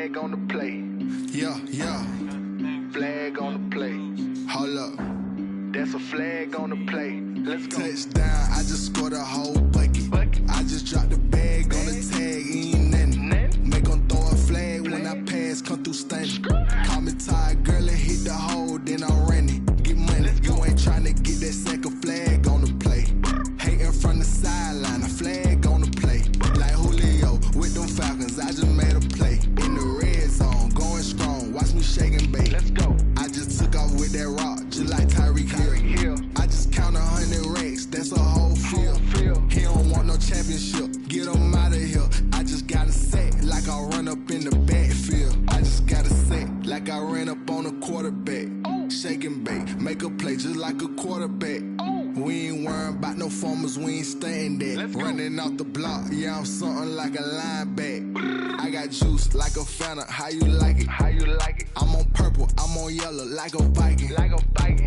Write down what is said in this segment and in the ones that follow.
flag on the play. Yeah. Flag on the play. Hold up. That's a flag on the play. Let's go. Touchdown, I just scored a whole bucket. I just dropped the bag on the tag, ain't nothing. Make 'em throw a flag when I pass, come through stunning. Call me tired, girl, and hit the hole, then I'm running. Get money, you ain't tryna get that second flag on the play. Hating from the sideline, a flag on the play. Like Julio with them Falcons, I just made a play. In the red zone, going strong, watch me shake and bake. Let's go. I just took off with that rock, just like Tyreek Hill. I just count 100 racks, that's a whole field. He don't want no championship, get him out of here. I just got a set, like I run up in the backfield. I just got a set, like I ran up on a quarterback. Shake and bake, make a play just like a quarterback. We ain't worrying about no formers, we ain't staying there. Running off the block, yeah, I'm something like a linebacker. I got juice like a Fanta, how you like it? I'm on purple, I'm on yellow, like a Viking.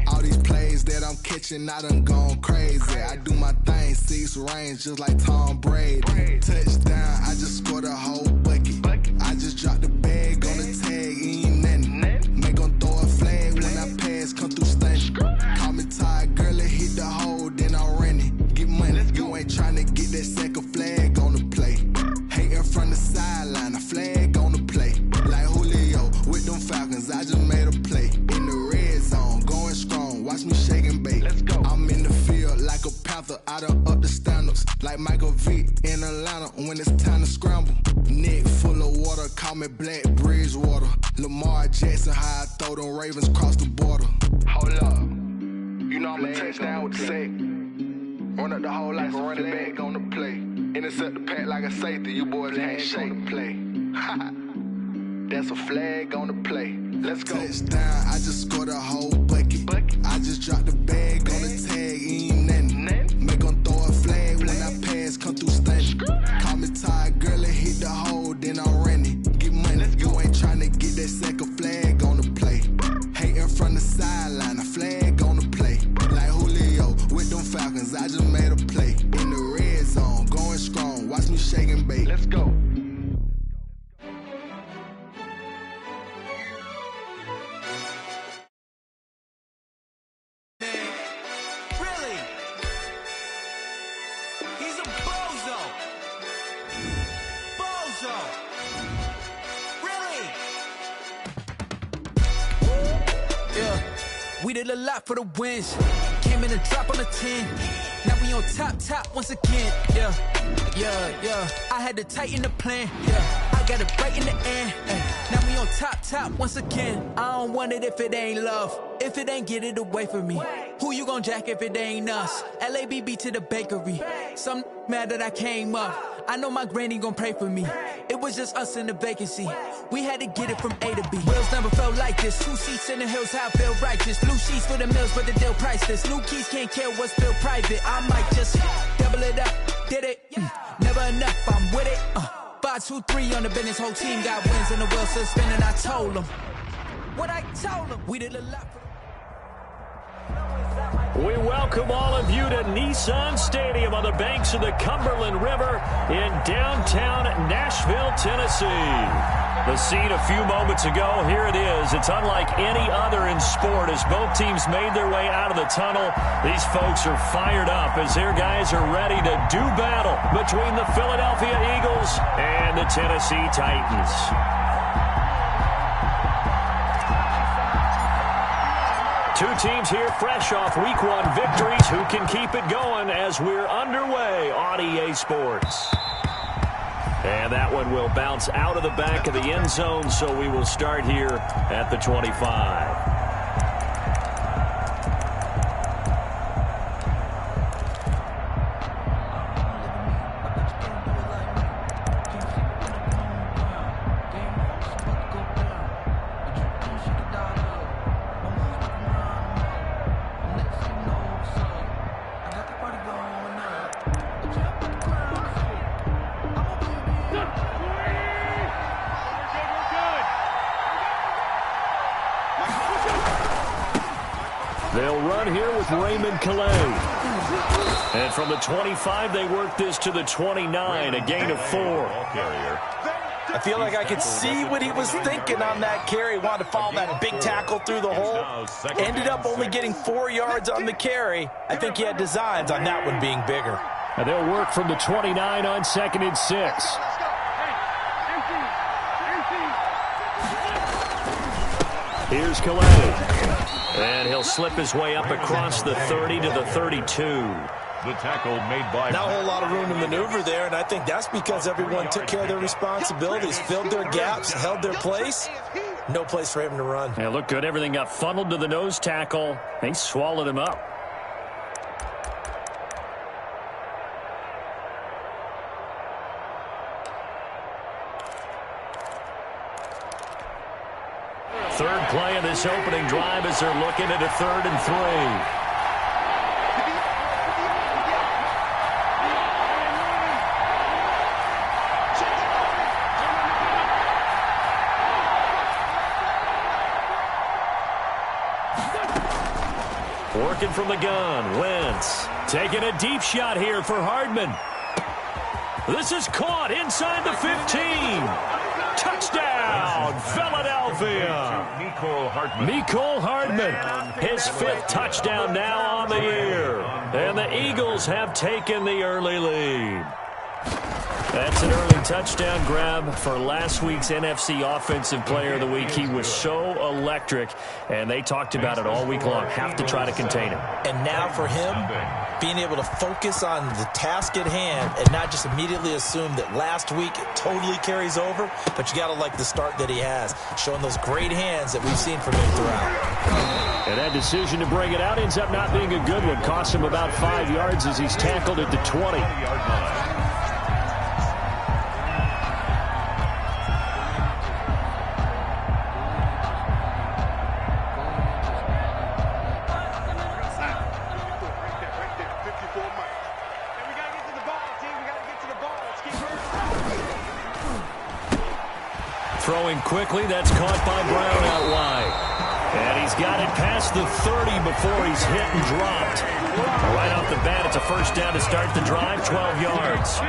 All these plays that I'm catching, I done gone crazy. I do my thing, 6 range, just like Tom Brady. Touchdown, I just scored a whole bucket. I just dropped the bag on the tag, ain't nothing. Make 'em throw a flag when I pass, come through stunning. Call me tired, girl, and hit the hole, then I'm running. Get money, you ain't tryna get that second flag on the play. Hating from the sideline, a flag on the play. Like Julio with them Falcons, I just made a play. In the red zone, going strong, watch me shake and bake. I'm in the field like a Panther, I done up the standards. Like Michael Vick in Atlanta when it's time to scramble. Neck full of water, call me Black Bridgewater. Lamar Jackson, how I throw them Ravens cross the border. Hold up. You know I'm a touchdown with the sack. Run up the whole like a running back on the play. Intercept the pack like a safety. You boys ain't shake the play. That's a flag on the play. Let's go. Touchdown, I just scored a whole bucket. I just dropped the bag on the tag, ain't nothing. Make 'em throw a flag when I pass, come through stunning. Call me tired, girl, and hit the hole, then I'm running. Get money, you ain't tryna get that second flag on the play. Hating from the sideline, a flag on the play. Like Julio with them Falcons, I just made a play. In the red zone, going strong, watch me shake and bake. Let's go. Really? He's a bozo. Bozo. Really? Yeah. We did a lot for the wins. Came in a drop on a 10. Now we on top once again. Yeah. I had to tighten the plan. Yeah. I got it right in the end. Now we on top once again. I don't want it if it ain't love. If it ain't, get it away from me. Who you gon' jack if it ain't us? LABB to the bakery. Some mad that I came up. I know my granny gon' pray for me. It was just us in the vacancy. We had to get it from A to B. Wheels never felt like this. 2 seats in the hills, how I feel righteous. Blue sheets for the mills, but the deal priceless. New keys can't kill what's still private. I might just double it up. Did it? Never enough, I'm with it. 5, 2, 3 on the business. Whole team got wins and the wheels still spinning. I told them what I told them. We did a lot for We welcome all of you to Nissan Stadium on the banks of the Cumberland River in downtown Nashville, Tennessee. The scene a few moments ago, here it is. It's unlike any other in sport as both teams made their way out of the tunnel. These folks are fired up as their guys are ready to do battle between the Philadelphia Eagles and the Tennessee Titans. Two teams here fresh off Week 1 victories who can keep it going as we're underway on EA Sports. And that one will bounce out of the back of the end zone, so we will start here at the 25. They'll run here with Raymond Calais. And from the 25, they work this to the 29, a gain of 4. I feel like I could see what he was thinking on that carry. Wanted to follow that big tackle through the hole. Ended up only getting 4 yards on the carry. I think he had designs on that one being bigger. And they'll work from the 29 on 2nd and 6. Here's Calais. And he'll slip his way up across the 30 to the 32. The tackle made by... Not a whole lot of room to maneuver there, and I think that's because everyone took care of their responsibilities, filled their gaps, held their place. No place for him to run. Yeah, looked good. Everything got funneled to the nose tackle. They swallowed him up. Third play of this opening drive as they're looking at a 3rd and 3. Working from the gun, Wentz taking a deep shot here for Hardman. This is caught inside the 15. Touchdown, Philadelphia. Mecole Hardman, his 5th touchdown now on the year. And the Eagles have taken the early lead. That's an early touchdown grab for last week's NFC Offensive Player of the Week. He was so electric, and they talked about it all week long. Have to try to contain him. And now for him, being able to focus on the task at hand and not just immediately assume that last week it totally carries over, but you got to like the start that he has, showing those great hands that we've seen from him throughout. And that decision to bring it out ends up not being a good one. Cost him about 5 yards as he's tackled at the 20. Throwing quickly, that's caught by Brown out wide. And he's got it past the 30 before he's hit and dropped. Right off the bat, it's a first down to start the drive, 12 yards.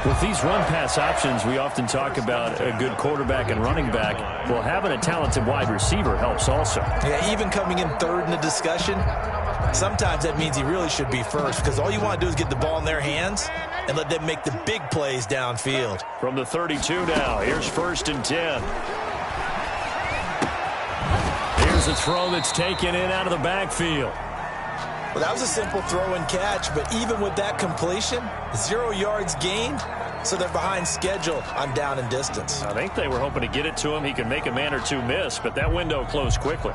With these run-pass options, we often talk about a good quarterback and running back. Well, having a talented wide receiver helps also. Yeah, even coming in 3rd in the discussion, sometimes that means he really should be first, because all you want to do is get the ball in their hands and let them make the big plays downfield. From the 32 now, here's 1st and 10. Here's a throw that's taken in out of the backfield. Well, that was a simple throw and catch, but even with that completion, 0 yards gained, so they're behind schedule on down and distance. I think they were hoping to get it to him. He could make a man or two miss, but that window closed quickly.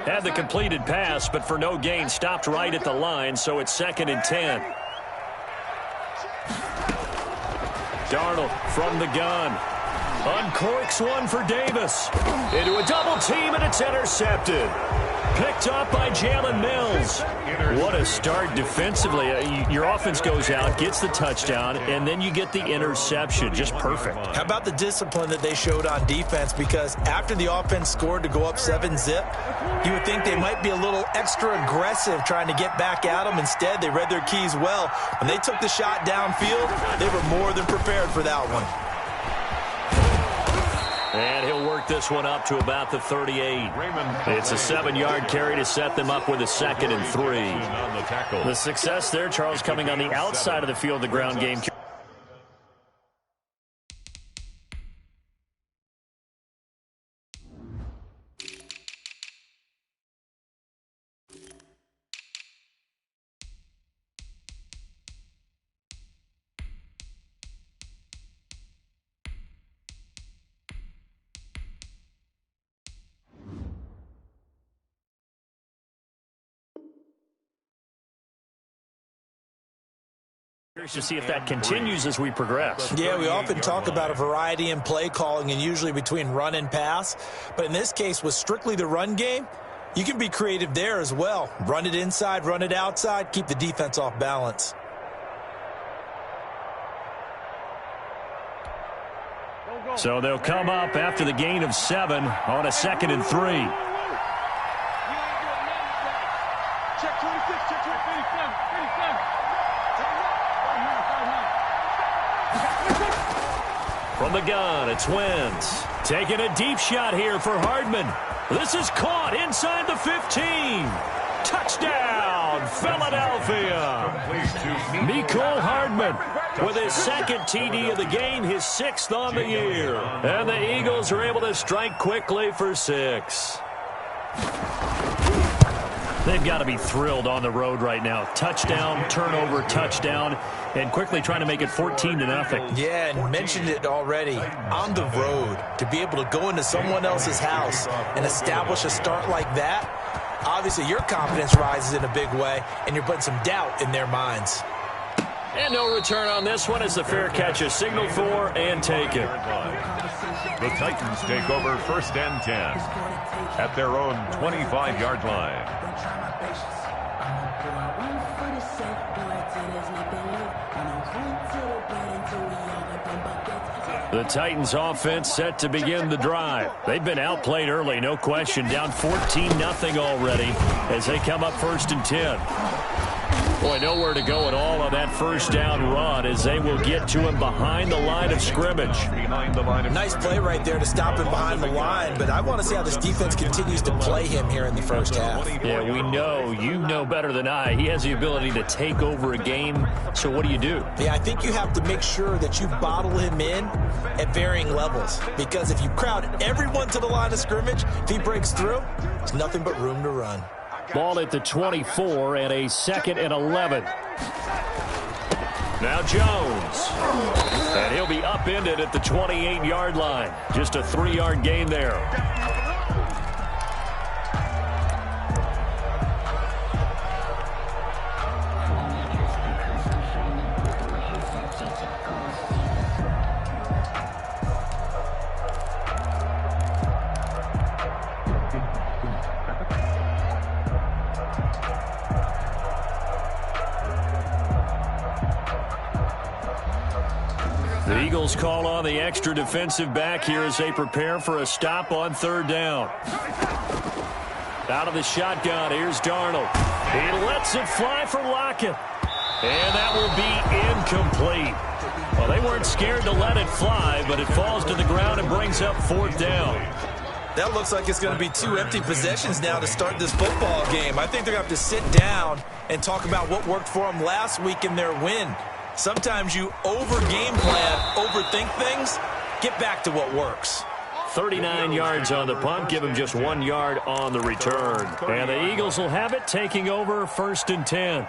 Had the completed pass, but for no gain, stopped right at the line, so it's 2nd and 10. Darnold from the gun. Uncorks one for Davis. Into a double team, and it's intercepted. Picked up by Jalen Mills. What a start defensively. Your offense goes out, gets the touchdown, and then you get the interception. Just perfect. How about the discipline that they showed on defense? Because after the offense scored to go up 7-zip, you would think they might be a little extra aggressive trying to get back at them. Instead, they read their keys well. When they took the shot downfield, they were more than prepared for that one. And he'll work this one up to about the 38. It's a 7-yard carry to set them up with a 2nd and 3. The success there, Charles, coming on the outside of the field, the ground game. To see if that continues as we progress. Yeah, we often talk about a variety in play calling and usually between run and pass. But in this case, with strictly the run game, you can be creative there as well. Run it inside, run it outside, keep the defense off balance. So they'll come up after the gain of 7 on a 2nd and 3. Check 26, check 27, 37. From the gun, it's Wentz. Taking a deep shot here for Hardman. This is caught inside the 15. Touchdown, Philadelphia. Mecole Hardman with his second TD of the game, his 6th on the year. And the Eagles are able to strike quickly for 6. They've got to be thrilled on the road right now. Touchdown, turnover, touchdown, and quickly trying to make it 14-0. Yeah, and mentioned it already. On the road, to be able to go into someone else's house and establish a start like that, obviously your confidence rises in a big way, and you're putting some doubt in their minds. And no return on this one as the fair catch is signaled for and taken. The Titans take over 1st and 10 at their own 25-yard line. The Titans offense set to begin the drive. They've been outplayed early, no question, down 14-0 already as they come up 1st and 10. Boy, nowhere to go at all on that first down run as they will get to him behind the line of scrimmage. Nice play right there to stop him behind the line, but I want to see how this defense continues to play him here in the first half. Yeah, we know. You know better than I. He has the ability to take over a game, so what do you do? Yeah, I think you have to make sure that you bottle him in at varying levels, because if you crowd everyone to the line of scrimmage, if he breaks through, there's nothing but room to run. Ball at the 24 and a 2nd and 11. Now Jones. And he'll be upended at the 28-yard line. Just a 3-yard gain there. The Eagles call on the extra defensive back here as they prepare for a stop on 3rd down. Out of the shotgun, here's Darnold. He lets it fly for Lockett. And that will be incomplete. Well, they weren't scared to let it fly, but it falls to the ground and brings up 4th down. That looks like it's going to be 2 empty possessions now to start this football game. I think they're going to have to sit down and talk about what worked for them last week in their win. Sometimes you over-game plan, overthink things, get back to what works. 39 yards on the punt, give him just 1 yard on the return. And the Eagles will have it, taking over 1st and 10.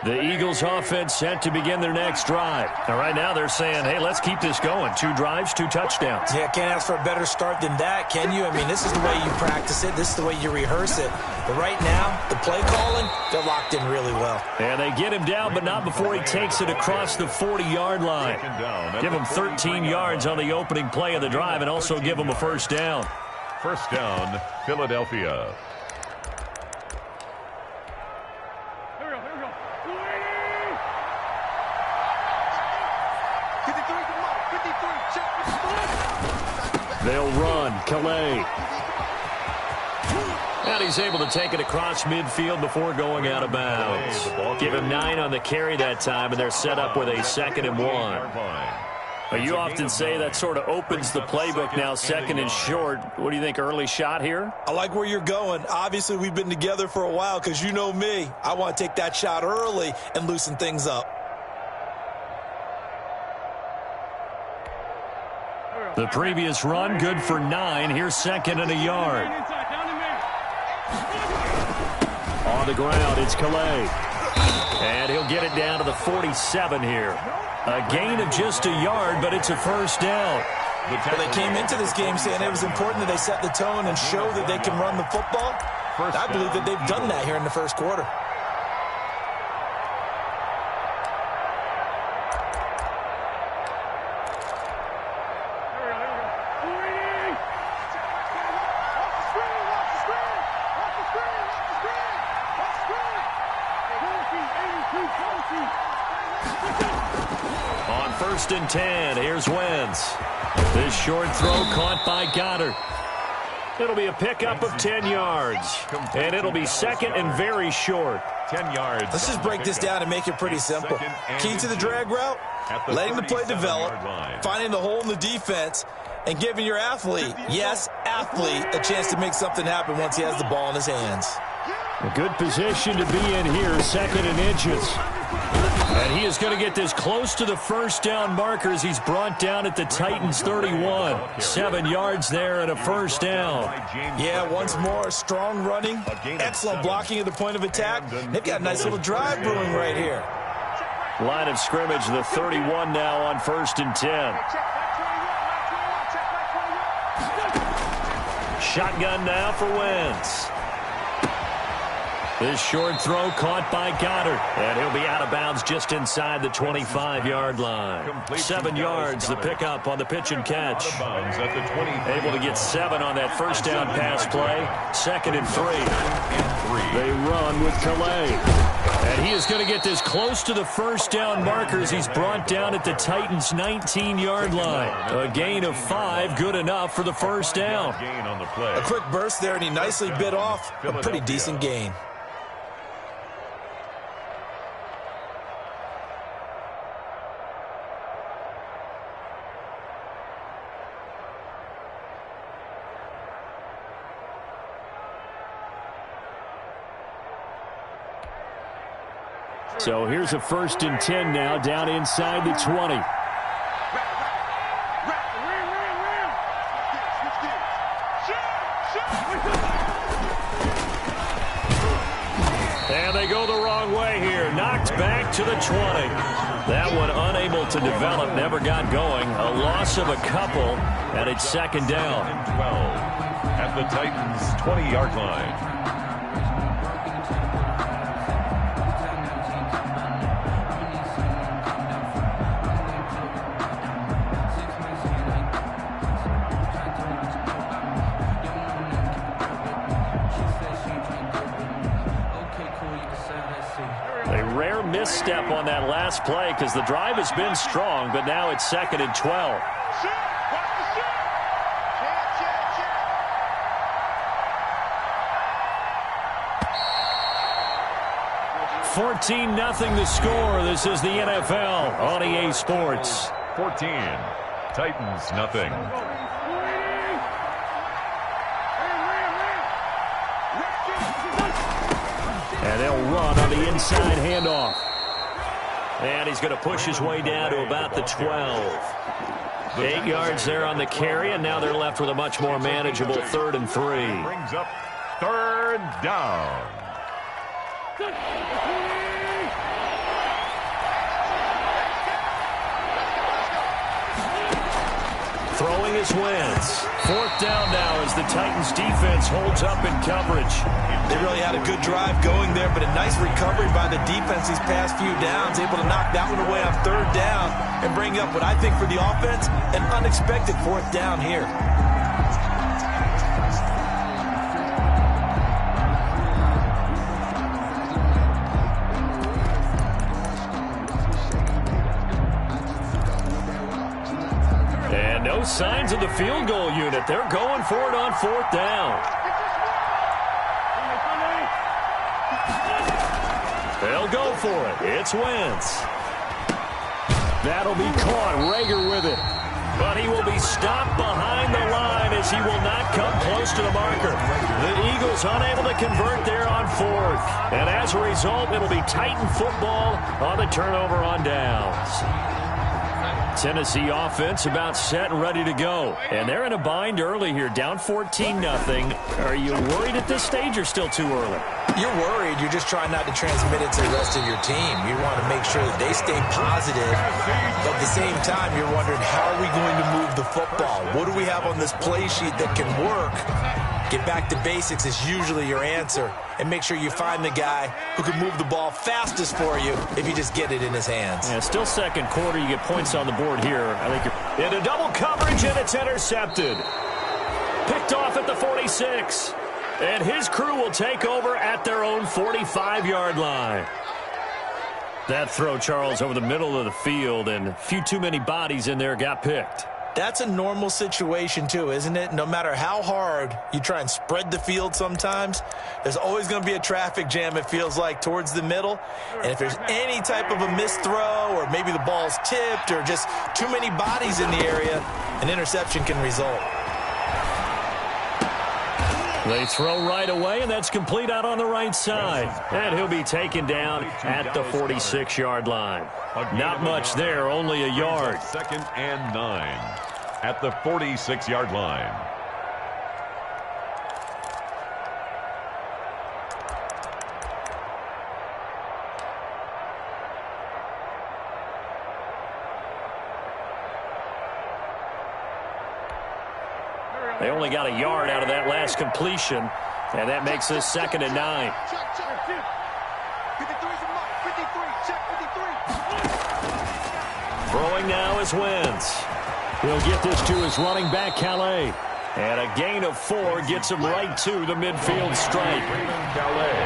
The Eagles offense set to begin their next drive. Now, right now they're saying, hey, let's keep this going. 2 drives, 2 touchdowns. Yeah, can't ask for a better start than that, can you? I mean, this is the way you practice it. This is the way you rehearse it. But right now, the play calling, they're locked in really well. And they get him down, but not before he takes it across the 40-yard line. Give him 13 yards on the opening play of the drive and also give him a 1st down. 1st down, Philadelphia. They'll run. Calais. And he's able to take it across midfield before going out of bounds. Give him 9 on the carry that time, and they're set up with a 2nd and 1. You often say that sort of opens the playbook now, 2nd and short. What do you think, early shot here? I like where you're going. Obviously, we've been together for a while because you know me. I want to take that shot early and loosen things up. The previous run, good for 9. Here's 2nd and a yard. On the ground, it's Calais. And he'll get it down to the 47 here. A gain of just a yard, but it's a 1st down. Well, they came into this game saying it was important that they set the tone and show that they can run the football. I believe that they've done that here in the 1st quarter. On 1st and 10, here's Wentz. This short throw caught by Goddard. It'll be a pickup of 10 yards. And it'll be second and very short. 10 yards. Let's just break this down and make it pretty simple. Key to the drag route, letting the play develop, finding the hole in the defense, and giving your athlete, yes, athlete, a chance to make something happen once he has the ball in his hands. A good position to be in here, second and inches. And he is going to get this close to the first down markers. He's brought down at the Titans 31. 7 yards there and a first down. Yeah, once more, strong running, excellent blocking at the point of attack. They've got a nice little drive brewing right here. Line of scrimmage, the 31 now on 1st and 10. Shotgun now for Wentz. This short throw caught by Goddard. And he'll be out of bounds just inside the 25-yard line. 7 yards, the pickup on the pitch and catch. Able to get 7 on that first down pass play. 2nd and 3. They run with Calais. And he is going to get this close to the first down markers. He's brought down at the Titans' 19-yard line. A gain of 5, good enough for the first down. A quick burst there, and he nicely bit off a pretty decent gain. So here's a 1st and 10 now, down inside the 20. And they go the wrong way here. Knocked back to the 20. That one unable to develop, never got going. A loss of a couple, and it's 2nd down. 12 at the Titans' 20-yard line. Misstep on that last play because the drive has been strong, but now it's 2nd and 12. 14-0 the score. This is the NFL on EA Sports. 14. Titans, nothing. And they'll run on the inside handoff. And he's going to push his way down to about the 12. 8 yards there on the carry, and now they're left with a much more manageable 3rd and 3. Brings up 3rd down. Throwing his Wentz. 4th down now as the Titans defense holds up in coverage. They really had a good drive going there, but a nice recovery by the defense these past few downs, able to knock that one away on 3rd down and bring up what I think for the offense, an unexpected 4th down here. And no signs of the field goal unit. They're going for it on 4th down. They'll go for it. It's Wentz. That'll be caught. Rager with it. But he will be stopped behind the line as he will not come close to the marker. The Eagles unable to convert there on 4th. And as a result, it'll be Titan football on the turnover on downs. Tennessee offense about set and ready to go. And they're in a bind early here, down 14-0. Are you worried at this stage or still too early? You're worried. You're just trying not to transmit it to the rest of your team. You want to make sure that they stay positive. But at the same time, you're wondering, how are we going to move the football? What do we have on this play sheet that can work? Get back to basics is usually your answer. And make sure you find the guy who can move the ball fastest for you if you just get it in his hands. Yeah, still 2nd quarter. You get points on the board here. I think you're into double coverage, and it's intercepted. Picked off at the 46. And his crew will take over at their own 45-yard line. That throw, Charles, over the middle of the field, and a few too many bodies in there got picked. That's a normal situation too, isn't it? No matter how hard you try and spread the field sometimes, there's always going to be a traffic jam, it feels like, towards the middle. And if there's any type of a missed throw or maybe the ball's tipped or just too many bodies in the area, an interception can result. They throw right away, and that's complete out on the right side. And he'll be taken down at the 46-yard line. Not much there, only a yard. 2nd and 9 at the 46-yard line. They only got a yard out of that last completion, and that makes this 2nd and 9. Throwing now is Wentz. He'll get this to his running back, Calais. And a gain of 4 gets him right to the midfield stripe. Calais.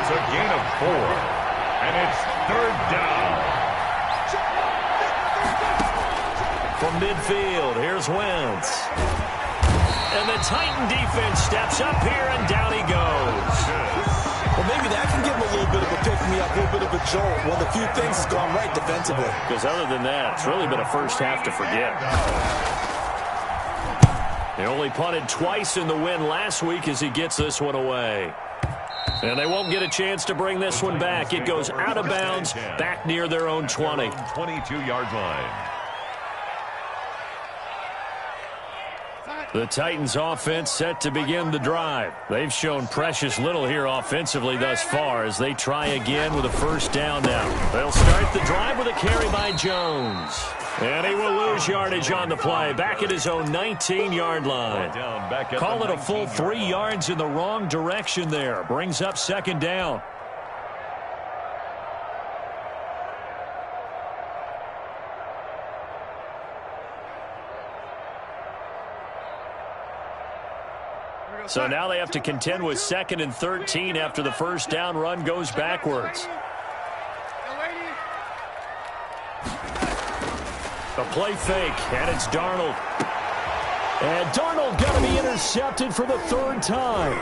It's a gain of 4, and it's 3rd down. From midfield, here's Wentz. And the Titan defense steps up here, and down he goes. Well, maybe that can give him a little bit of a pick-me-up, a little bit of a jolt. Well, the few things has gone right defensively. Because other than that, it's really been a first half to forget. They only punted twice in the win last week as he gets this one away. And they won't get a chance to bring this one back. It goes out of bounds, back near their own 20. 22-yard line. The Titans offense set to begin the drive. They've shown precious little here offensively thus far as they try again with a first down now. They'll start the drive with a carry by Jones. And he will lose yardage on the play, back at his own 19-yard line. Call it a full 3 yards in the wrong direction there. Brings up 2nd down. So now they have to contend with 2nd and 13 after the first down run goes backwards. A play fake, and it's Darnold. And Darnold going to be intercepted for the 3rd time.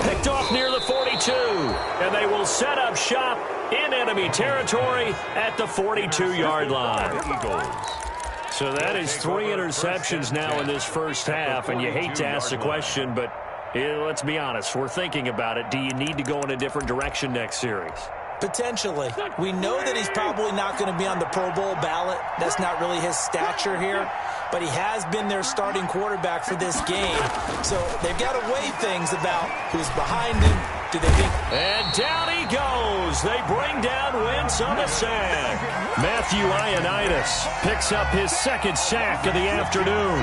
Picked off near the 42, and they will set up shop in enemy territory at the 42-yard line. So that is 3 interceptions now in this first half, and you hate to ask the question, but let's be honest, we're thinking about it. Do you need to go in a different direction next series? Potentially. We know that he's probably not going to be on the Pro Bowl ballot. That's not really his stature here, but he has been their starting quarterback for this game. So they've got to weigh things about who's behind him. Do they think? And down he goes. They bring down Wentz on the sack. Matthew Ioannidis picks up his 2nd sack of the afternoon.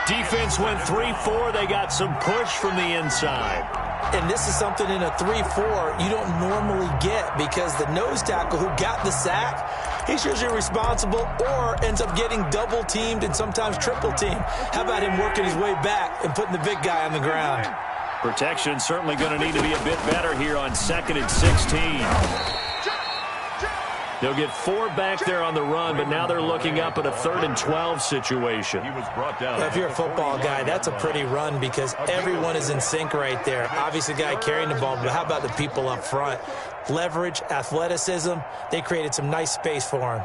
Defense went 3-4. They got some push from the inside. And this is something in a 3-4 you don't normally get because the nose tackle who got the sack, he's usually responsible or ends up getting double-teamed and sometimes triple-teamed. How about him working his way back and putting the big guy on the ground? Protection certainly going to need to be a bit better here on 2nd and 16. They'll get 4 back there on the run, but now they're looking up at a 3rd and 12 situation. He was brought down. If you're a football guy, that's a pretty run because everyone is in sync right there. Obviously, the guy carrying the ball, but how about the people up front? Leverage, athleticism, they created some nice space for him.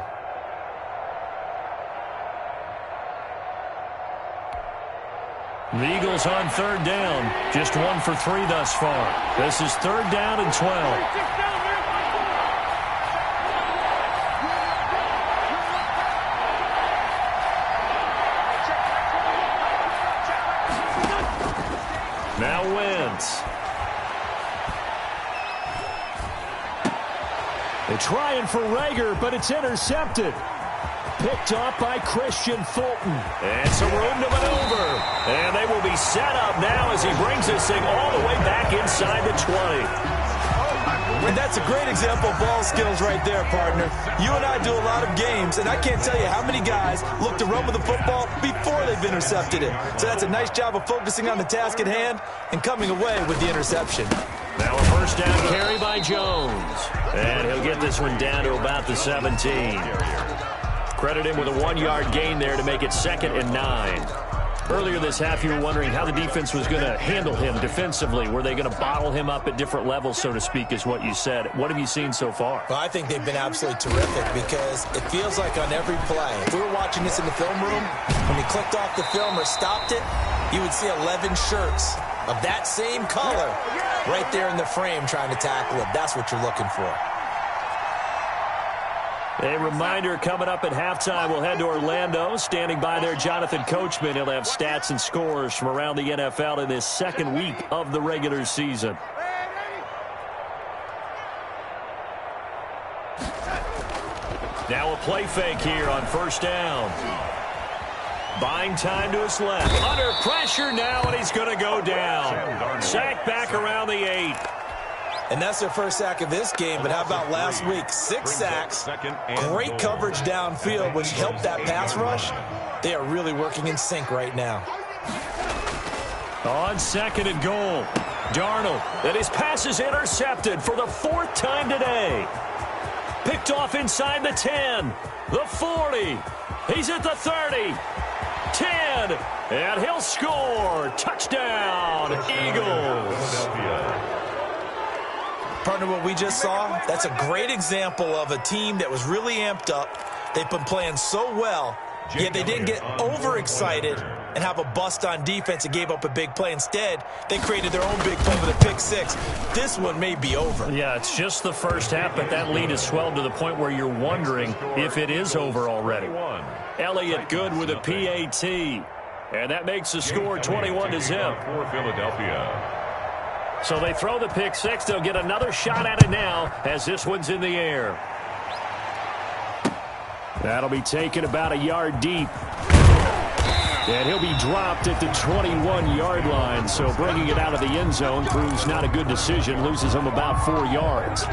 The Eagles on 3rd down, just 1 for 3 thus far. This is 3rd down and 12. Now Wentz. They're trying for Rager, but it's intercepted. Picked off by Christian Fulton. And some room to maneuver. And they will be set up now as he brings this thing all the way back inside the 20. And that's a great example of ball skills right there, partner. You and I do a lot of games, and I can't tell you how many guys look to run with the football before they've intercepted it. So that's a nice job of focusing on the task at hand and coming away with the interception. Now a first down carry by Jones. And he'll get this one down to about the 17. Credit him with a 1-yard gain there to make it 2nd and 9. Earlier this half, you were wondering how the defense was going to handle him defensively. Were they going to bottle him up at different levels, so to speak, is what you said. What have you seen so far? Well, I think they've been absolutely terrific because it feels like on every play, if we were watching this in the film room, when he clicked off the film or stopped it, you would see 11 shirts of that same color right there in the frame trying to tackle him. That's what you're looking for. A reminder, coming up at halftime, we'll head to Orlando. Standing by there, Jonathan Coachman. He'll have stats and scores from around the NFL in this second week of the regular season. Now a play fake here on first down. Buying time to his left. Under pressure now, and he's going to go down. Sack back around the 8. And that's their first sack of this game, but how about last week? 6 sacks, great coverage downfield, which helped that pass rush. They are really working in sync right now. On 2nd and goal, Darnold, and his pass is intercepted for the 4th time today. Picked off inside the 10, the 40, he's at the 30, 10, and he'll score. Touchdown, Eagles. Partner, what we just saw, that's a great example of a team that was really amped up. They've been playing so well, yet they didn't get overexcited and have a bust on defense and gave up a big play. Instead, they created their own big play with a pick 6. This one may be over. Yeah, it's just the first half, but that lead has swelled to the point where you're wondering if it is over already. Elliott good with a PAT, and that makes the score 21-0 for Philadelphia. So they throw the pick 6. They'll get another shot at it now as this one's in the air. That'll be taken about a yard deep. And he'll be dropped at the 21-yard line. So bringing it out of the end zone proves not a good decision. Loses him about 4 yards.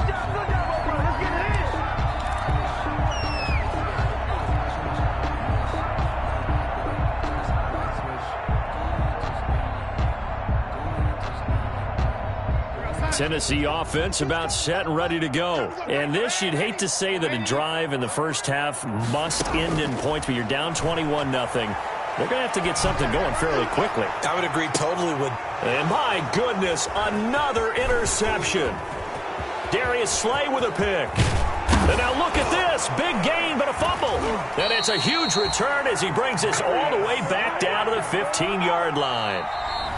Tennessee offense about set and ready to go. And this, you'd hate to say that a drive in the first half must end in points, but you're down 21-0. They're going to have to get something going fairly quickly. I would agree totally with. And my goodness, another interception. Darius Slay with a pick. And now look at this. Big gain, but a fumble. And it's a huge return as he brings this all the way back down to the 15-yard line.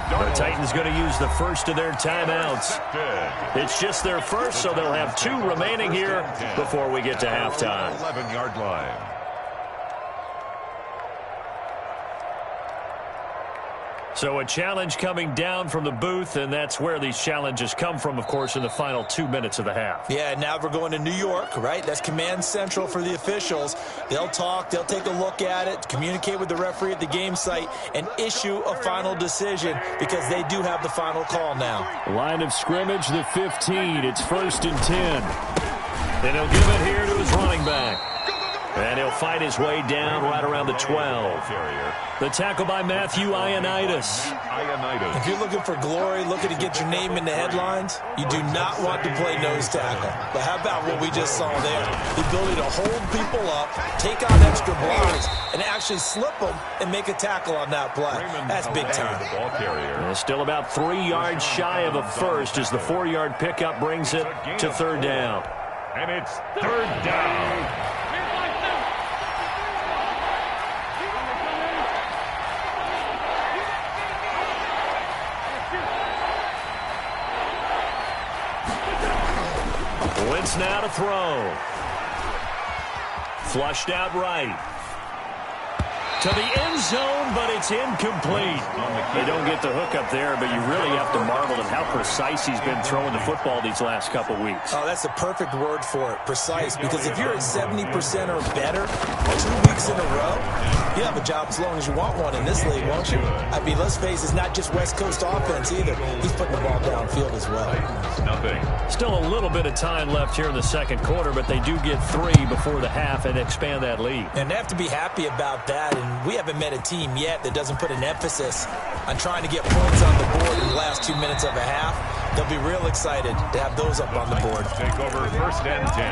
The Titans going to use the first of their timeouts. It's just their first, so they'll have 2 remaining here before we get to halftime. 11-yard line. So a challenge coming down from the booth, and that's where these challenges come from, of course, in the final 2 minutes of the half. Yeah, now we're going to New York, right? That's command central for the officials. They'll talk, they'll take a look at it, communicate with the referee at the game site, and issue a final decision because they do have the final call now. Line of scrimmage, the 15. It's 1st and 10. And he'll give it here to his running back. And he'll fight his way down right around the 12. The tackle by Matthew Ioannidis. If you're looking for glory, looking to get your name in the headlines, you do not want to play nose tackle. But how about what we just saw there? The ability to hold people up, take on extra blocks, and actually slip them and make a tackle on that play. That's big time. Still about 3 yards shy of a first as the 4-yard pickup brings it to 3rd down. And it's 3rd down. Wentz now to throw. Flushed out right. To the end zone, but it's incomplete. They don't get the hook up there, but you really have to marvel at how precise he's been throwing the football these last couple weeks. Oh, that's the perfect word for it, precise, because if you're at 70% or better 2 weeks in a row, you have a job as long as you want one in this league, won't you? I mean, let's face it, it's not just West Coast offense either. He's putting the ball downfield as well. Still a little bit of time left here in the second quarter, but they do get 3 before the half and expand that lead. And they have to be happy about that, and we haven't met a team yet that doesn't put an emphasis on trying to get points on the board in the last 2 minutes of a half. They'll be real excited to have those up on the board. Take over 1st and 10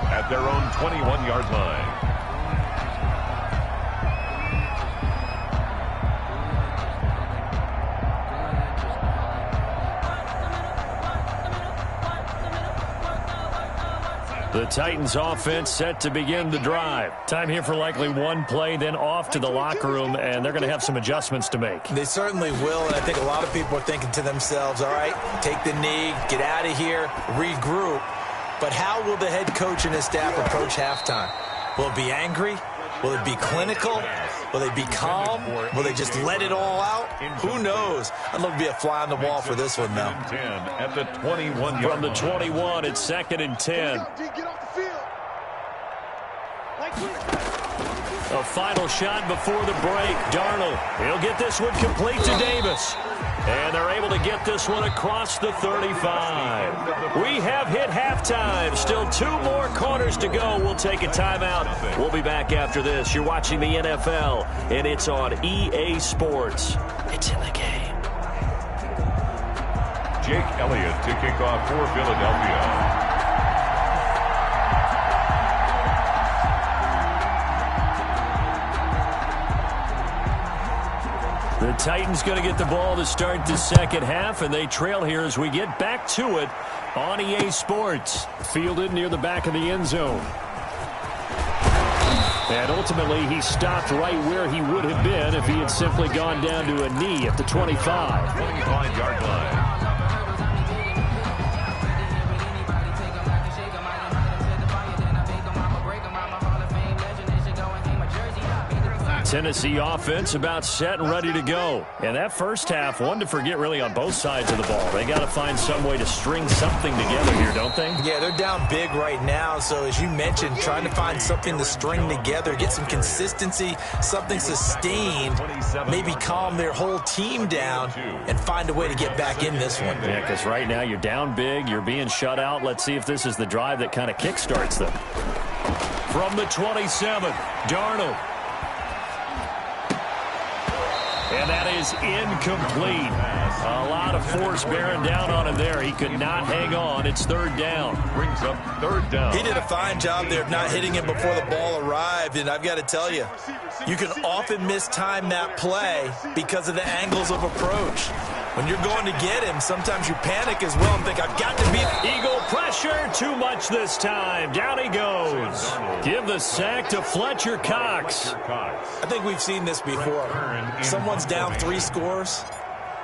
at their own 21-yard line. The Titans offense set to begin the drive. Time here for likely one play, then off to the locker room, and they're going to have some adjustments to make. They certainly will, and I think a lot of people are thinking to themselves, all right, take the knee, get out of here, regroup. But how will the head coach and his staff approach halftime? Will it be angry? Will it be clinical? Will they be calm? Will they just let it all out? Who knows? I'd love to be a fly on the wall for this one, though. At the 21 From the 21, it's 2nd and 10. A final shot before the break. Darnold, he'll get this one complete to Davis. And they're able to get this one across the 35. We have hit halftime. Still 2 more quarters to go. We'll take a timeout. We'll be back after this. You're watching the NFL, and it's on EA Sports. It's in the game. Jake Elliott to kick off for Philadelphia. The Titans going to get the ball to start the second half, and they trail here as we get back to it on EA Sports. Fielded near the back of the end zone. And ultimately, he stopped right where he would have been if he had simply gone down to a knee at the 25. 25-yard line. Tennessee offense about set and ready to go. And that first half, one to forget really on both sides of the ball. They got to find some way to string something together here, don't they? Yeah, they're down big right now. So as you mentioned, trying to find something to string together, get some consistency, something sustained, maybe calm their whole team down and find a way to get back in this one. Yeah, because right now you're down big, you're being shut out. Let's see if this is the drive that kind of kickstarts them. From the 27, Darnold. And that is incomplete. A lot of force bearing down on him there. He could not hang on. It's 3rd down. Brings up 3rd down. He did a fine job there of not hitting him before the ball arrived. And I've got to tell you, you can often mistime that play because of the angles of approach. When you're going to get him, sometimes you panic as well and think, I've got to beat. Eagle pressure, too much this time. Down he goes. Give the sack to Fletcher Cox. I think we've seen this before. Someone's down 3 scores.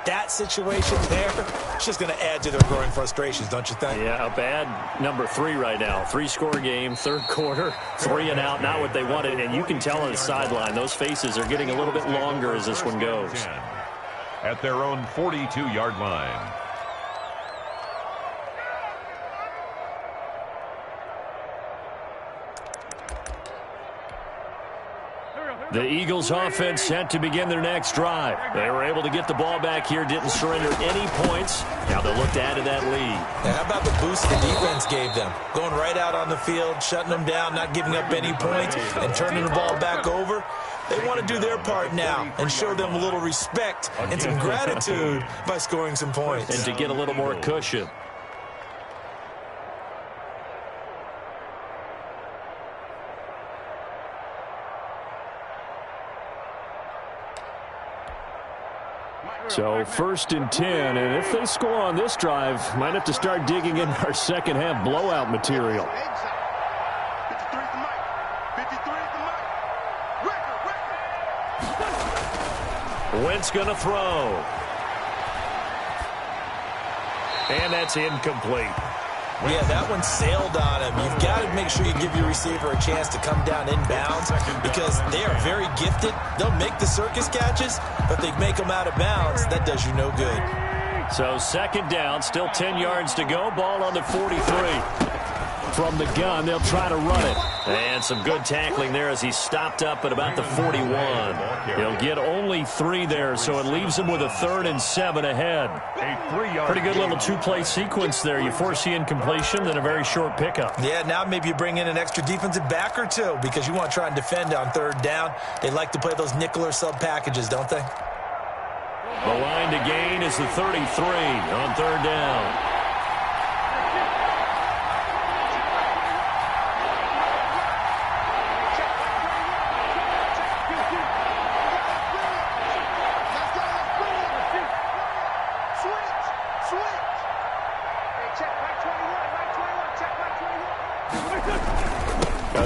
That situation there, it's just going to add to their growing frustrations, don't you think? Yeah, a bad number 3 right now. 3-score game, 3rd quarter, 3 and out, not what they wanted. And you can tell on the sideline, those faces are getting a little bit longer as this one goes. At their own 42-yard line. The Eagles offense set to begin their next drive. They were able to get the ball back here, didn't surrender any points. Now they'll look to add to that lead. Yeah, how about the boost the defense gave them? Going right out on the field, shutting them down, not giving up any points, and turning the ball back over. They want to do their part now and show them a little respect and some gratitude by scoring some points. And to get a little more cushion. So 1st and 10, and if they score on this drive, might have to start digging in our second half blowout material. Wentz going to throw. And that's incomplete. Yeah, that one sailed on him. You've got to make sure you give your receiver a chance to come down inbounds because they are very gifted. They'll make the circus catches, but they make them out of bounds. That does you no good. So 2nd down, still 10 yards to go. Ball on the 43. From the gun, they'll try to run it. And some good tackling there as he stopped up at about the 41. He'll get only 3 there, so it leaves him with a 3rd and 7 ahead. Pretty good little 2-play sequence there. You force the incompletion, then a very short pickup. Yeah, now maybe you bring in an extra defensive back or 2 because you want to try and defend on 3rd down. They like to play those nickel or sub packages, don't they? The line to gain is the 33 on 3rd down.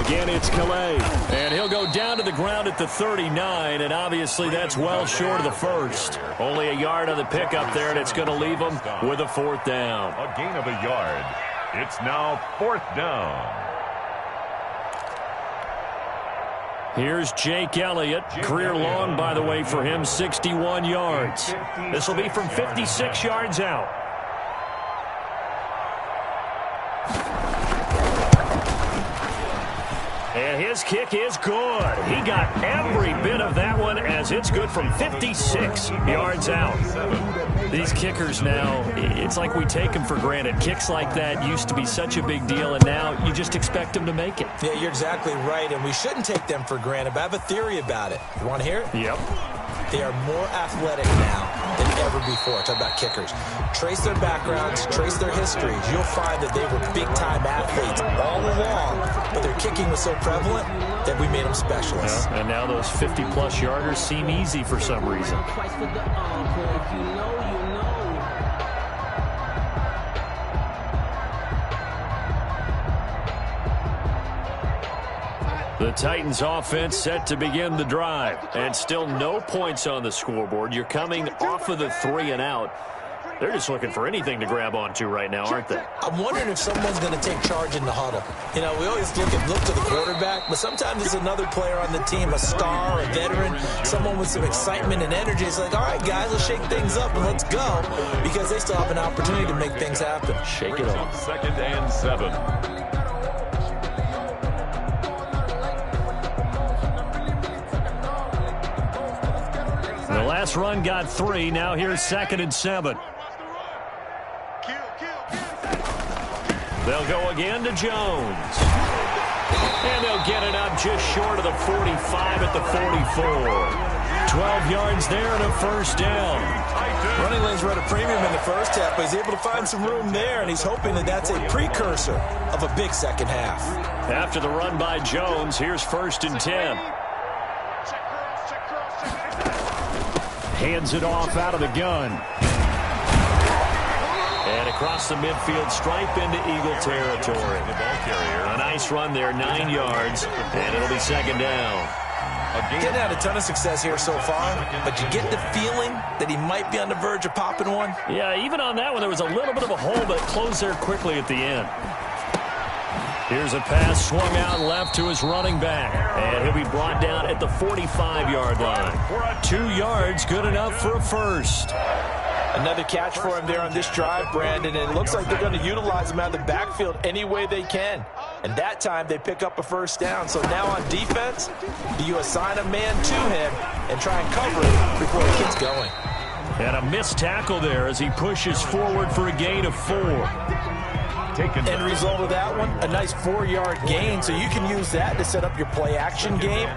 Again, it's Calais. And he'll go down to the ground at the 39, and obviously that's well short of the first. Only a yard on the pickup there, and it's going to leave them with a fourth down. A gain of a yard. It's now fourth down. Here's Jake Elliott. Career long, by the way, for him, 61 yards. This will be from 56 yards out. And his kick is good. He got every bit of that one as it's good from 56 yards out. These kickers now, it's like we take them for granted. Kicks like that used to be such a big deal, and now you just expect them to make it. Yeah, you're exactly right, and we shouldn't take them for granted, but I have a theory about it. You want to hear it? Yep. They are more athletic now than ever before. Talk about kickers. Trace their backgrounds, trace their histories. You'll find that they were big-time athletes all along, but their kicking was so prevalent that we made them specialists. Yeah, and now those 50-plus yarders seem easy for some reason. The Titans offense set to begin the drive, and still no points on the scoreboard. You're coming off of the 3 and out. They're just looking for anything to grab onto right now, aren't they? I'm wondering if someone's going to take charge in the huddle. You know, we always look to the quarterback, but sometimes it's another player on the team, a star, a veteran, someone with some excitement and energy. It's like, all right, guys, let's shake things up and let's go, because they still have an opportunity to make things happen. Shake it off. 2nd and 7. The last run got 3. Now here's 2nd and 7. They'll go again to Jones. And they'll get it up just short of the 45 at the 44. 12 yards there and a first down. Running lanes were at a premium in the first half, but he's able to find some room there, and he's hoping that that's a precursor of a big second half. After the run by Jones, here's 1st and 10. Hands it off out of the gun. And across the midfield stripe into Eagle territory. A nice run there, 9 yards, and it'll be 2nd down. Getting had a ton of success here so far, but you get the feeling that he might be on the verge of popping one. Yeah, even on that one, there was a little bit of a hole, but it closed there quickly at the end. Here's a pass swung out left to his running back, and he'll be brought down at the 45-yard line. 2 yards, good enough for a first. Another catch for him there on this drive, Brandon, and it looks like they're going to utilize him out of the backfield any way they can. And that time they pick up a first down. So now on defense, do you assign a man to him and try and cover it before he gets going? And a missed tackle there as he pushes forward for a gain of 4. End result of that one, a nice 4-yard gain, so you can use that to set up your play-action game,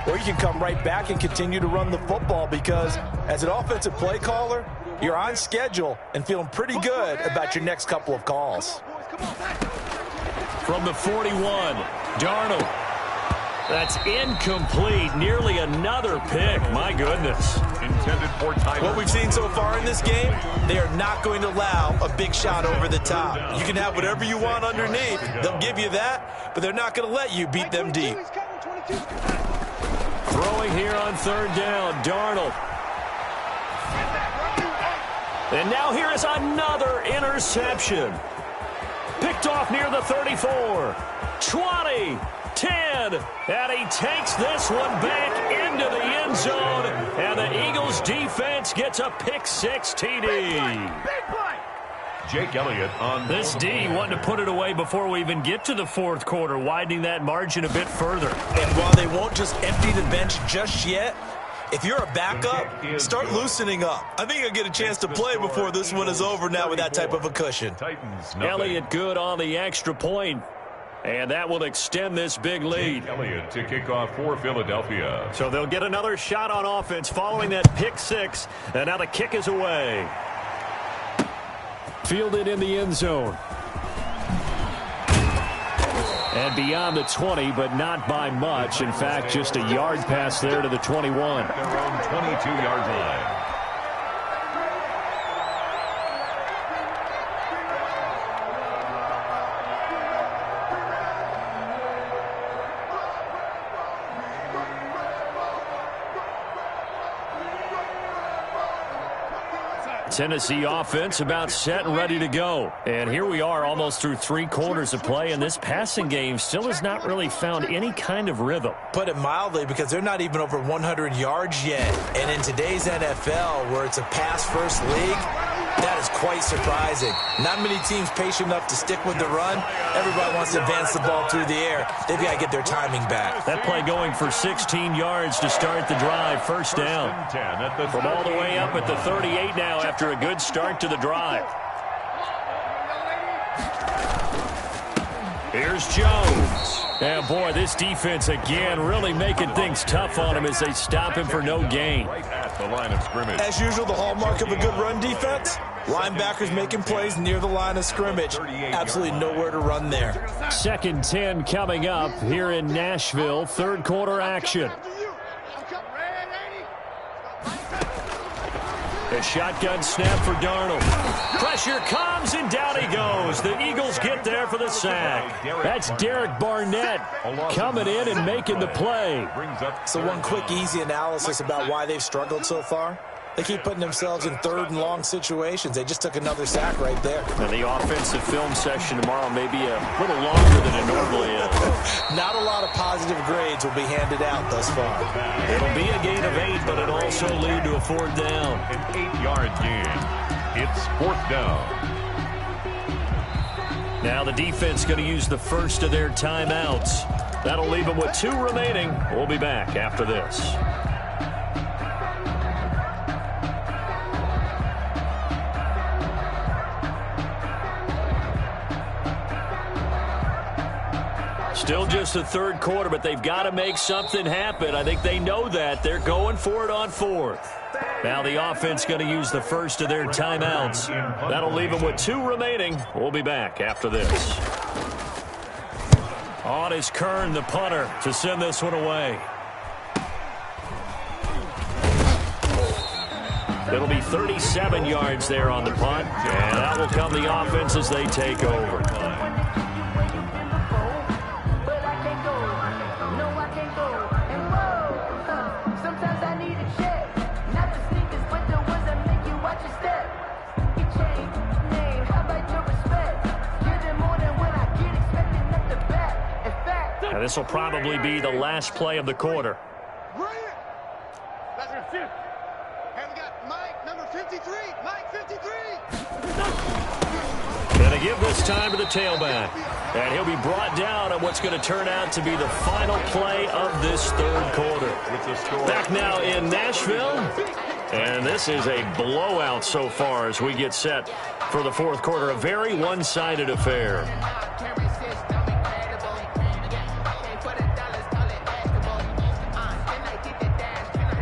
or you can come right back and continue to run the football, because as an offensive play caller, you're on schedule and feeling pretty good about your next couple of calls. From the 41, Darnold. That's incomplete. Nearly another pick. My goodness. Intended for time. What we've seen so far in this game, they are not going to allow a big shot over the top. You can have whatever you want underneath. They'll give you that, but they're not going to let you beat them deep. Throwing here on 3rd down, Darnold. And now here is another interception. Picked off near the 34. 20. 10, and he takes this one back into the end zone, and the Eagles defense gets a pick-6 TD. Jake Elliott on this D wanting to put it away before we even get to the 4th quarter, widening that margin a bit further. And while they won't just empty the bench just yet, if you're a backup, start loosening up. I think you'll get a chance to play before this one is over now with that type of a cushion. Elliott good on the extra point. And that will extend this big lead. Elliott to kick off for Philadelphia. So they'll get another shot on offense following that pick-6. And now the kick is away. Fielded in the end zone. And beyond the 20, but not by much. In fact, just a yard pass there to the 21. Their own 22-yard line. Tennessee offense about set and ready to go. And here we are almost through 3 quarters of play, and this passing game still has not really found any kind of rhythm. Put it mildly, because they're not even over 100 yards yet. And in today's NFL, where it's a pass-first league, that is quite surprising. Not many teams patient enough to stick with the run. Everybody wants to advance the ball through the air. They've got to get their timing back. That play going for 16 yards to start the drive. First down. From all the way up at the 38 now after a good start to the drive. Here's Jones. And boy, this defense again really making things tough on him as they stop him for no gain. Right at the line of scrimmage. As usual, the hallmark of a good run defense, linebackers making plays near the line of scrimmage. Absolutely nowhere to run there. 2nd and 10 coming up here in Nashville. 3rd quarter action. The shotgun snap for Darnold. Pressure comes, and down he goes. The Eagles get there for the sack. That's Derek Barnett coming in and making the play. So one quick, easy analysis about why they've struggled so far. They keep putting themselves in 3rd and long situations. They just took another sack right there. And the offensive film session tomorrow may be a little longer than it normally is. Not a lot of positive grades will be handed out thus far. It'll be a gain of 8, but it'll also lead to a 4th down. An 8-yard gain. It's 4th down. Now the defense going to use the first of their timeouts. That'll leave them with 2 remaining. We'll be back after this. Still just the 3rd quarter, but they've got to make something happen. I think they know that. They're going for it on 4th. Now the offense going to use the first of their timeouts. That'll leave them with 2 remaining. We'll be back after this. On is Kern, the punter, to send this one away. It'll be 37 yards there on the punt, and that will come the offense as they take over. Now this will probably be the last play of the quarter. And we got Mike, number 53. Mike, 53. Going to give this time to the tailback. And he'll be brought down on what's going to turn out to be the final play of this 3rd quarter. Back now in Nashville. And this is a blowout so far as we get set for the 4th quarter. A very one-sided affair.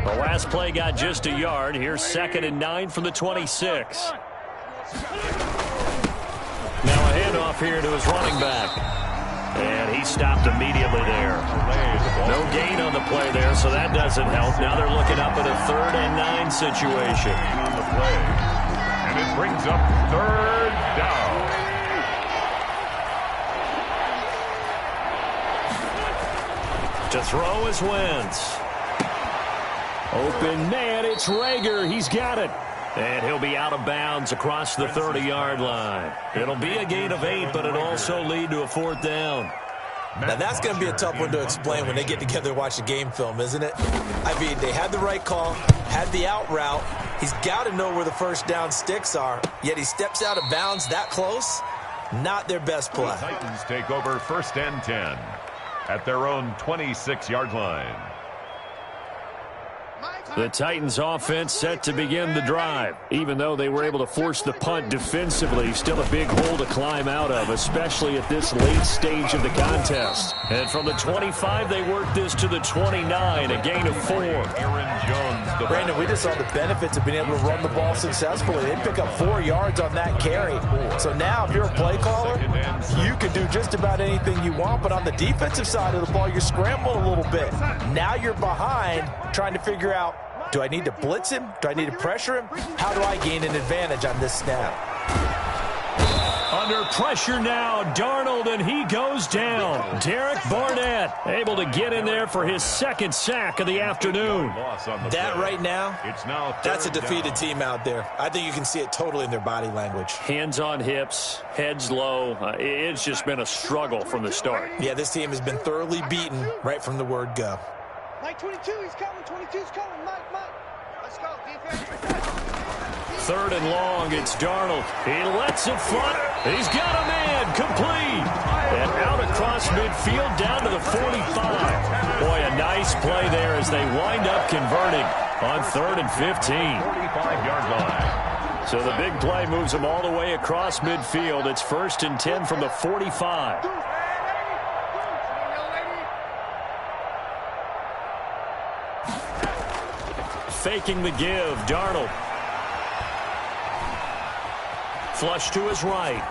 The last play got just a yard. Here's 2nd and 9 from the 26. Now a handoff here to his running back. And he stopped immediately there. No gain on the play there, so that doesn't help. Now they're looking up at a 3rd and 9 situation. On the play. And it brings up 3rd down. To throw is Wentz. Open man, it's Rager. He's got it. And he'll be out of bounds across the 30-yard line. It'll be a gain of 8, but it'll also lead to a 4th down. Now that's going to be a tough one to explain when they get together and watch the game film, isn't it? I mean, they had the right call, had the out route. He's got to know where the first down sticks are, yet he steps out of bounds that close. Not their best play. The Titans take over 1st and 10 at their own 26-yard line. The Titans offense set to begin the drive. Even though they were able to force the punt defensively, still a big hole to climb out of, especially at this late stage of the contest. And from the 25, they worked this to the 29, a gain of 4. Aaron Jones. Brandon, we just saw the benefits of being able to run the ball successfully. They pick up 4 yards on that carry. So now, if you're a play caller, you can do just about anything you want. But on the defensive side of the ball, you're scrambling a little bit. Now you're behind, trying to figure out, do I need to blitz him? Do I need to pressure him? How do I gain an advantage on this snap? Under pressure now, Darnold, and he goes down. Derek Barnett able to get in there for his second sack of the afternoon. That right now, that's a defeated team out there. I think you can see it totally in their body language. Hands on hips, heads low. It's just been a struggle from the start. Yeah, this team has been thoroughly beaten right from the word go. Mike 22, he's coming. 22's coming. Mike. Let's go, defense. Third and long, it's Darnold. He lets it fly. He's got a man, complete. And out across midfield down to the 45. Boy, a nice play there as they wind up converting on 3rd and 15. 45-yard line. So the big play moves them all the way across midfield. It's 1st and 10 from the 45. Faking the give, Darnold. Flush to his right.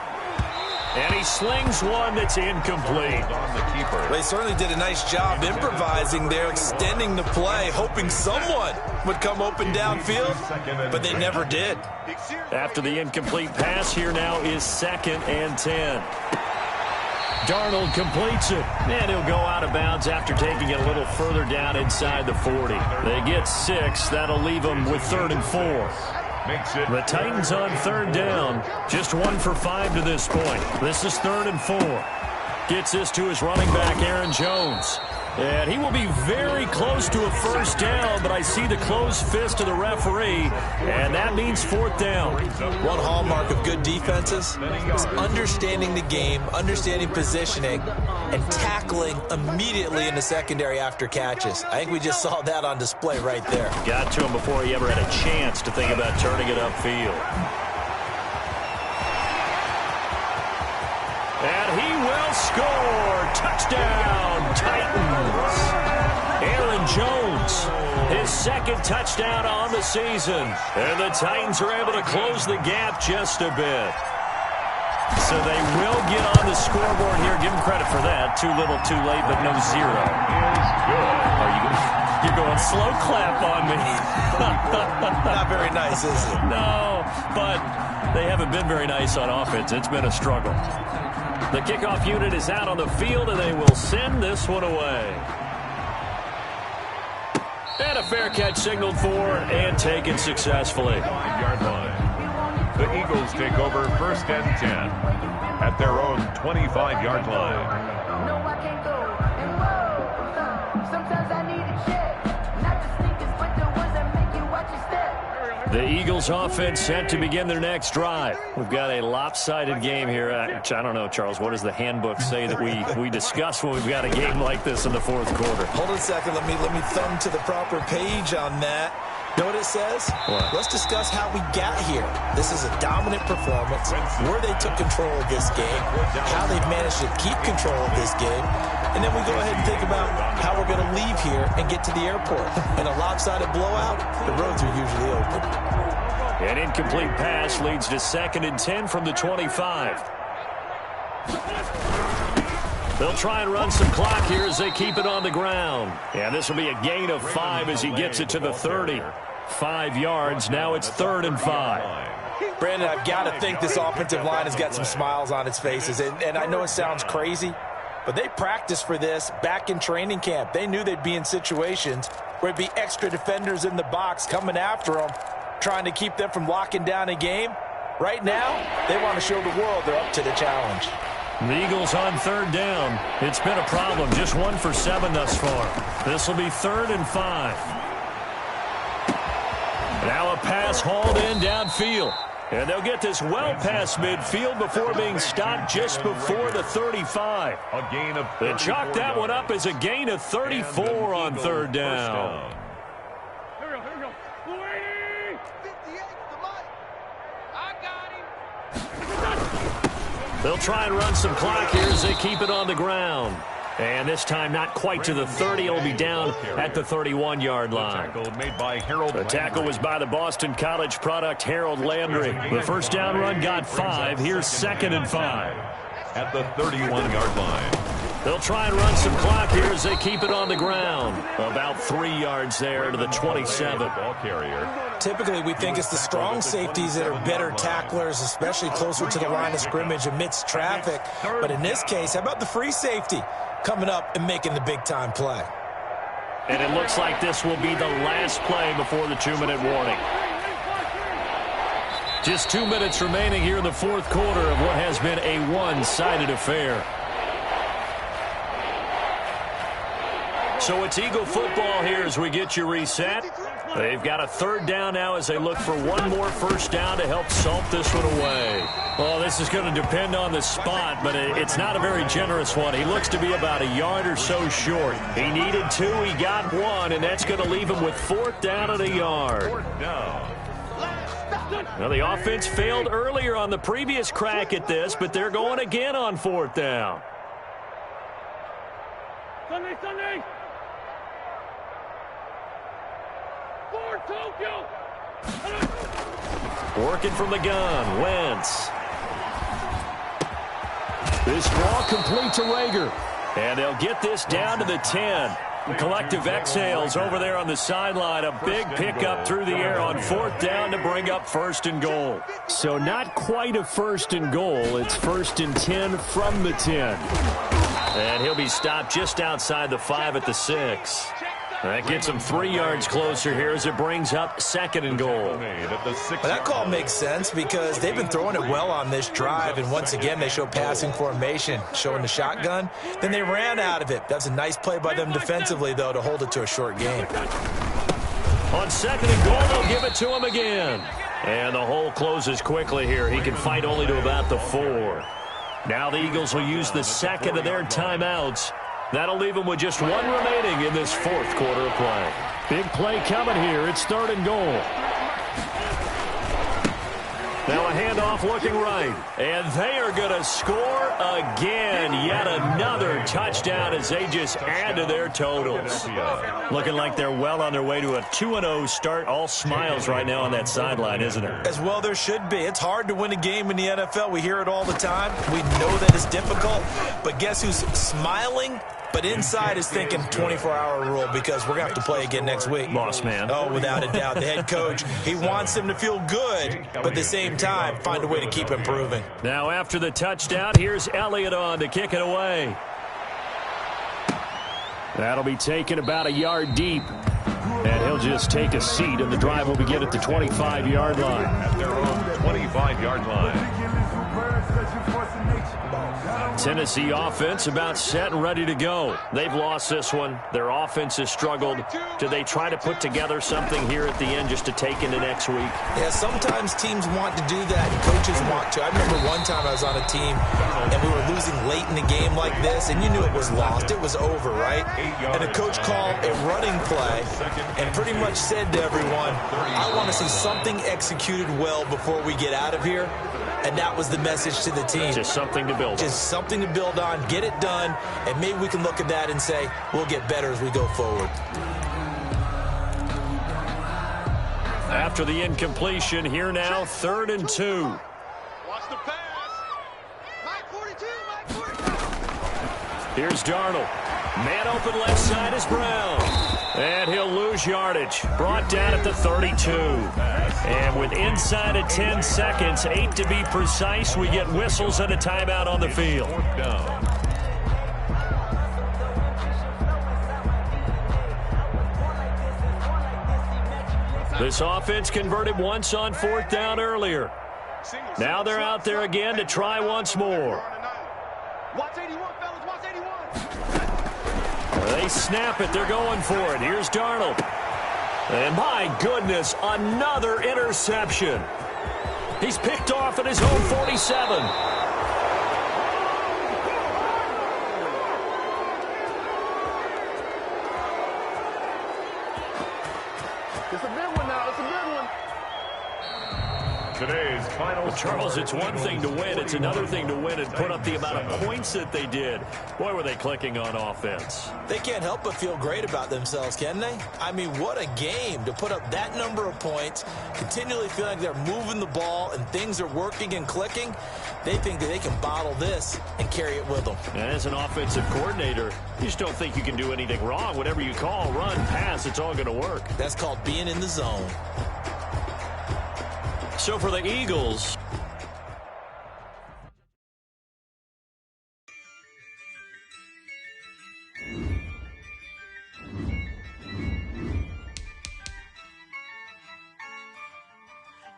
And he slings one that's incomplete. On the keeper. Well, they certainly did a nice job improvising there, extending the play, hoping someone would come open downfield, but they never did. After the incomplete pass, here now is 2nd and 10. Darnold completes it, and he'll go out of bounds after taking it a little further down inside the 40. They get 6. That'll leave them with 3rd and 4. The Titans on 3rd down. Just 1 for 5 to this point. This is 3rd and 4. Gets this to his running back, Aaron Jones. And he will be very close to a first down, but I see the closed fist of the referee, and that means 4th down. One hallmark of good defenses is understanding the game, understanding positioning, and tackling immediately in the secondary after catches. I think we just saw that on display right there. Got to him before he ever had a chance to think about turning it upfield. And he will score. Touchdown, Titans. Aaron Jones, his 2nd touchdown on the season. And the Titans are able to close the gap just a bit. So they will get on the scoreboard here. Give them credit for that. Too little, too late, but no 0. You're going slow clap on me. Not very nice, is it? No, but they haven't been very nice on offense. It's been a struggle. The kickoff unit is out on the field, and they will send this one away. And a fair catch signaled for and taken successfully. 5-yard line. The Eagles take over 1st and 10 at their own 25-yard line. The Eagles offense set to begin their next drive. We've got a lopsided game here. I don't know, Charles, what does the handbook say that we discuss when we've got a game like this in the 4th quarter? Hold on a second. Let me thumb to the proper page on that. Know what it says? What? Let's discuss how we got here. This is a dominant performance, where they took control of this game, how they've managed to keep control of this game, and then we go ahead and think about how we're going to leave here and get to the airport. In a lopsided blowout, the roads are usually open. An incomplete pass leads to 2nd and 10 from the 25. They'll try and run some clock here as they keep it on the ground. And this will be a gain of 5 as he gets it to the 30. 5 yards. Now it's 3rd and 5. Brandon, I've got to think this offensive line has got some smiles on its faces. And I know it sounds crazy, but they practiced for this back in training camp. They knew they'd be in situations where it'd be extra defenders in the box coming after them, trying to keep them from locking down a game. Right now, they want to show the world they're up to the challenge. The Eagles on 3rd down. It's been a problem. Just 1 for 7 thus far. This will be 3rd and 5. Now a pass hauled in downfield. And they'll get this well past midfield before being stopped just before the 35. A gain of They chalk that one up as a gain of 34 on 3rd down. Here we go. 58 to Mike. I got him. They'll try and run some clock here as they keep it on the ground. And this time not quite to the 30. It'll be down at the 31-yard line. The tackle was by the Boston College product, Harold Landry. The first down run got 5. Here's 2nd and 5. At the 31-yard line. They'll try and run some clock here as they keep it on the ground. About 3 yards there to the 27. Ball carrier. Typically, we think it's the strong safeties that are better tacklers, especially closer to the line of scrimmage amidst traffic. But in this case, how about the free safety coming up and making the big-time play? And it looks like this will be the last play before the 2-minute warning. Just 2 minutes remaining here in the fourth quarter of what has been a one-sided affair. So it's Eagle football here as we get you reset. They've got a third down now as they look for one more first down to help salt this one away. Well, this is going to depend on the spot, but it's not a very generous one. He looks to be about a yard or so short. He needed 2, he got 1, and that's going to leave him with fourth down and a yard. Now, the offense failed earlier on the previous crack at this, but they're going again on fourth down. Sunday! For Tokyo! Working from the gun, Wentz. This ball complete to Rager. And they'll get this down to the 10. Collective exhales over there on the sideline. A big pickup through the air on fourth down to bring up first and goal. So not quite a first and goal. It's first and 10 from the 10. And he'll be stopped just outside the 5 at the 6. That gets him 3 yards closer here as it brings up second and goal. Well, that call makes sense because they've been throwing it well on this drive, and once again they show passing formation, showing the shotgun. Then they ran out of it. That's a nice play by them defensively, though, to hold it to a short game. On second and goal, they'll give it to him again. And the hole closes quickly here. He can fight only to about the 4. Now the Eagles will use the second of their timeouts. That'll leave them with just 1 remaining in this fourth quarter of play. Big play coming here. It's third and goal. Now a handoff looking right. And they are going to score again. Yet another touchdown as they just add to their totals. Looking like they're well on their way to a 2-0 start. All smiles right now on that sideline, isn't it? As well there should be. It's hard to win a game in the NFL. We hear it all the time. We know that it's difficult. But guess who's smiling? But inside is thinking 24-hour rule because we're going to have to play again next week. Boss man. Oh, without a doubt. The head coach, he wants them to feel good, but at the same time, find a way to keep improving. Now after the touchdown, here's Elliott on to kick it away. That'll be taken about a yard deep. And he'll just take a seat, and the drive will begin at the 25-yard line. At their own 25-yard line. Tennessee offense about set and ready to go. They've lost this one. Their offense has struggled. Do they try to put together something here at the end just to take into next week? Yeah, sometimes teams want to do that, and coaches want to. I remember one time I was on a team, and we were losing late in the game like this, and you knew it was lost. It was over, right? And the coach called a running play and pretty much said to everyone, I want to see something executed well before we get out of here. And that was the message to the team. Just something to build on. Just something to build on, get it done, and maybe we can look at that and say, we'll get better as we go forward. After the incompletion, here now, 3rd and 2. Watch the pass. Mike 42, Mike 42. Here's Darnold. Man open left side is Brown. And he'll lose yardage. Brought down at the 32. And with inside of 10 seconds, 8 to be precise, we get whistles and a timeout on the field. This offense converted once on 4th down earlier. Now they're out there again to try once more. Watch 81, fellas. Watch 81. They snap it. They're going for it. Here's Darnold. And my goodness, another interception. He's picked off at his own 47. It's a big one now. It's a big one. Today's final. Well, Charles, it's one thing to win. It's another thing to win and put up the amount of points that they did. Boy, were they clicking on offense. They can't help but feel great about themselves, can they? I mean, what a game to put up that number of points, continually feeling like they're moving the ball and things are working and clicking. They think that they can bottle this and carry it with them. And as an offensive coordinator, you just don't think you can do anything wrong. Whatever you call, run, pass, it's all going to work. That's called being in the zone. So for the Eagles,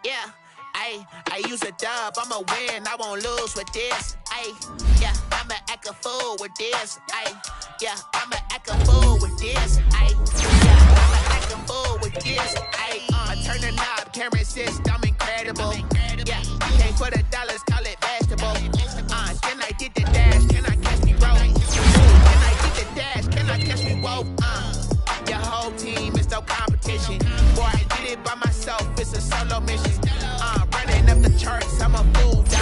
yeah, I use a dub, I'ma win, I won't lose with this. Yeah, I'ma act a fool with this. Yeah, I'ma act a fool with this. Yeah, I'ma act a fool with this. I turn the knob, camera assist, I'm incredible. Yeah, you can't put a dollars, call it vegetable. Then I did the dash, can I catch me roll? Then I did the dash, can I catch me roll? Your whole team is no competition. Boy, I did it by myself, it's a solo mission. Running up the charts, I'm a fool, dog.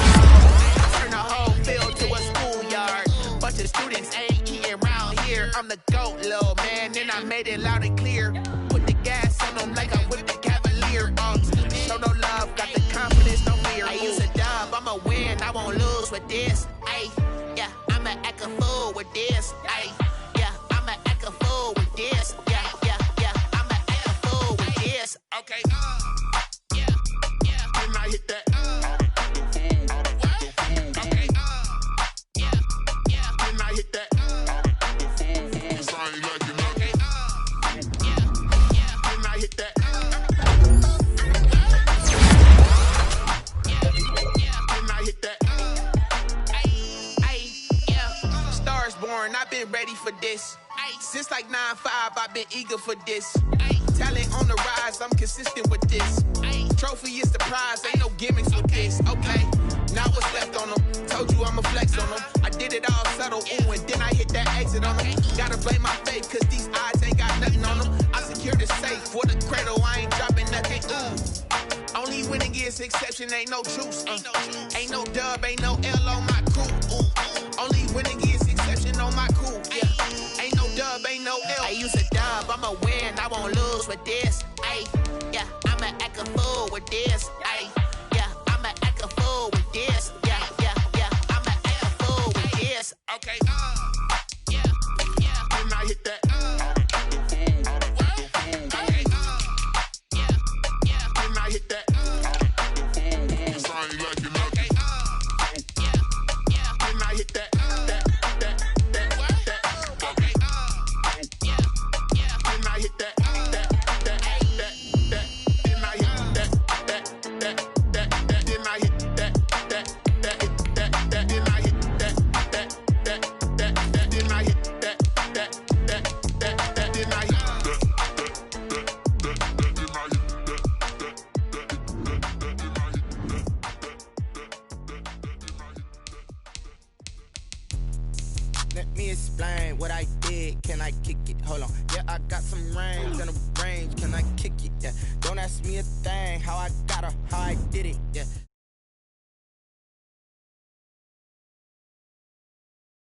Turn the whole field to a schoolyard. Bunch of students ain't eating round here. I'm the GOAT, little man, and I made it loud and clear. Put the gas on them like I whipped the Cavalier. Show no love, got the confidence, no fear. I use a dub, I'ma win, I won't lose with this. Yeah, I'ma act a fool with this. Yeah, I'ma act a fool with this. Yeah, I'ma act a fool with this. Okay, yeah, can I hit that? Okay, yeah, can I hit that? Cause I ain't like it. Okay, yeah, can I hit that? Can I hit that? Yeah, Stars born, I've been ready for this. Since like 9-5, I've been eager for this. Talent on the rise, I'm consistent with this. Trophy is the prize, ain't no gimmicks with this. Okay, now what's left on them? Told you I'ma flex on them. I did it all subtle, ooh, and then I hit that exit on them. Gotta blame my faith, cause these odds ain't got nothing on them. I secure the safe for the cradle, I ain't dropping nothing, ooh. Only winning is exception, ain't no truce. Ain't no dub, ain't no L on my crew. Only winning is exception on my crew. Yeah, ain't no dub, ain't no L. I use a dub, I'ma win, I won't lose with this. Yeah, I'ma act a fool with this. Yeah, I'ma act a fool with this. Yeah, I'ma act a fool with this. Okay, yeah, can I hit that? Okay, yeah, can I hit that? Cause I ain't like it. Okay, yeah, can I hit that? Okay, yeah, can I hit that? Let me explain what I did. Can I kick it? Hold on. Yeah, I got some range and a range. Can I kick it? Yeah. Don't ask me a thing. How I got her, how I did it.